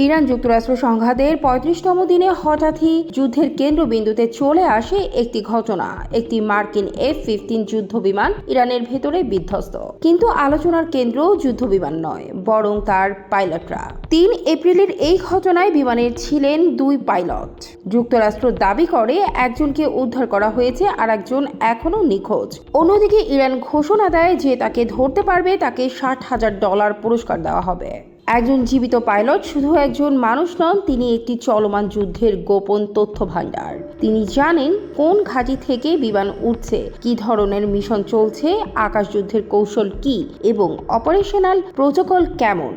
Iran যুক্তরাষ্ট্র সংঘাতের ৩৫তম দিনে হঠাৎই যুদ্ধের কেন্দ্রবিন্দুতে চলে আসে একটি ঘটনা। একটি মার্কিন F-15 যুদ্ধ বিমান ইরানের ভেতরে বিধ্বস্ত। কিন্তু আলোচনার কেন্দ্র যুদ্ধ বিমান নয়, বরং তার পাইলটরা। ৩ এপ্রিলের এই ঘটনায় বিমানের ছিলেন ২ পাইলট। যুক্তরাষ্ট্র দাবি করে একজনকে উদ্ধার করা হয়েছে আর একজন এখনও নিখোঁজ। অন্যদিকে ইরান ঘোষণা দেয় যে তাকে ধরতে পারবে তাকে $৬০,০০০ পুরস্কার দেওয়া হবে। একজন জীবিত পাইলট শুধু একজন মানুষ নন, তিনি একটি চলমান যুদ্ধের গোপন তথ্য ভাণ্ডার। তিনি জানেন কোন ঘাঁটি থেকে বিমান উঠছে, কী ধরনের মিশন চলছে, আকাশযুদ্ধের কৌশল কী এবং অপারেশনাল প্রোটোকল কেমন।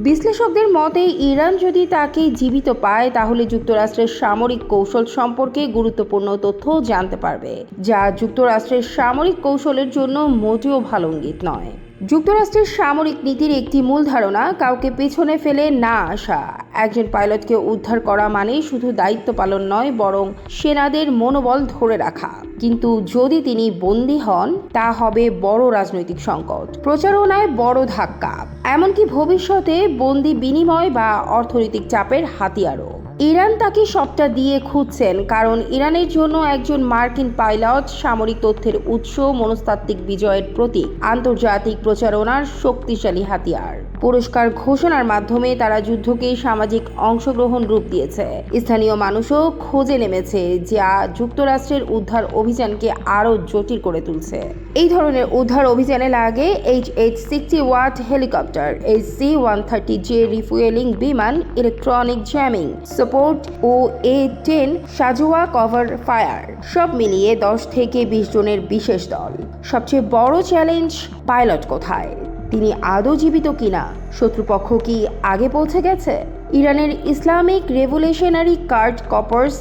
বিশ্লেষকদের মতে ইরান যদি তাকে জীবিত পায় তাহলে যুক্তরাষ্ট্রের সামরিক কৌশল সম্পর্কে গুরুত্বপূর্ণ তথ্য জানতে পারবে, যা যুক্তরাষ্ট্রের সামরিক কৌশলের জন্য মোটেও ভালো ইঙ্গিত নয়। যুক্তরাষ্ট্রের সামরিক নীতির একটি মূল ধারণা কাউকে পেছনে ফেলে না আসা। একজন পাইলটকে উদ্ধার করা মানে শুধু দায়িত্ব পালন নয়, বরং সেনাদের মনোবল ধরে রাখা। কিন্তু যদি তিনি বন্দী হন, তা হবে বড় রাজনৈতিক সংকট, প্রচারণায় বড় ধাক্কা, এমনকি ভবিষ্যতে বন্দী বিনিময় বা অর্থনৈতিক চাপের হাতিয়ারও। ইরান তাকে সবটা দিয়ে খুঁজছেন, কারণ ইরানের জন্য একজন মার্কিন পাইলট সামরিক তথ্যের উৎস, মনস্তাত্ত্বিক বিজয়ের প্রতীক, আন্তর্জাতিক প্রচারণার শক্তিশালী হাতিয়ার। পুরস্কার ঘোষণার মাধ্যমে তারা যুদ্ধকে সামাজিক অংশগ্রহণ রূপ দিয়েছে। স্থানীয় মানুষও খোঁজে নেমেছে, যা যুক্তরাষ্ট্রের উদ্ধার অভিযানকে আরও জটিল করে তুলছে। এই ধরনের উদ্ধার অভিযানে লাগে HH-60 হেলিকপ্টার, C-130J রিফুয়েলিং বিমান, ইলেকট্রনিক জ্যামিং সাপোর্ট ও A-10 সাজোয়া কভার ফায়ার। সব মিলিয়ে 10 থেকে 20 জনের বিশেষ দল। সবচেয়ে বড় চ্যালেঞ্জ, পাইলট কোথায়? তিনি আদৌ জীবিত কিনা? শত্রুপক্ষ কি আগে পৌঁছে গেছে? ইরানের ইসলামিক রেভলিউশনারি গার্ড কর্পস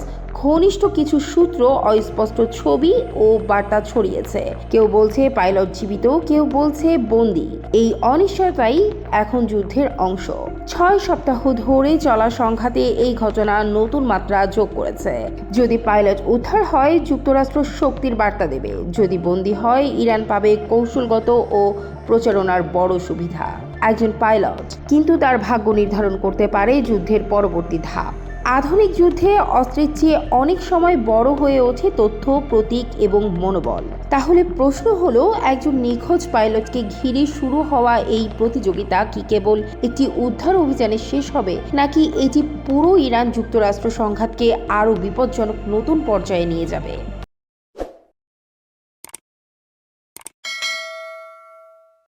ঘনিষ্ঠ কিছু সূত্র অস্পষ্ট ছবি ও বার্তা ছড়িয়েছে। কেউ বলছে পাইলট জীবিত, কেউ বলছে বন্দী। এই অনিশ্চয়তাই এখন যুদ্ধের অংশ। 6 সপ্তাহ ধরে চলা সংঘাতে এই ঘটনা নতুন মাত্রা যোগ করেছে। যদি পাইলট উদ্ধার হয়, যুক্তরাষ্ট্র শক্তির বার্তা দেবে। যদি বন্দী হয়, ইরান পাবে কৌশলগত ও প্রচারণার বড় সুবিধা। একজন পাইলট কিন্তু তার ভাগ্য নির্ধারণ করতে পারে যুদ্ধের পরবর্তী ধাপ। আধুনিক যুদ্ধে অস্ত্রের চেয়ে অনেক সময় বড় হয়ে ওঠে তথ্য, প্রতীক এবং মনোবল। তাহলে প্রশ্ন হলো, একজন নিখোঁজ পাইলটকে ঘিরে শুরু হওয়া এই প্রতিযোগিতা কি কেবল একটি উদ্ধার অভিযানে শেষ হবে, নাকি এটি পুরো ইরান যুক্তরাষ্ট্র সংঘাতকে আরও বিপজ্জনক নতুন পর্যায়ে নিয়ে যাবে?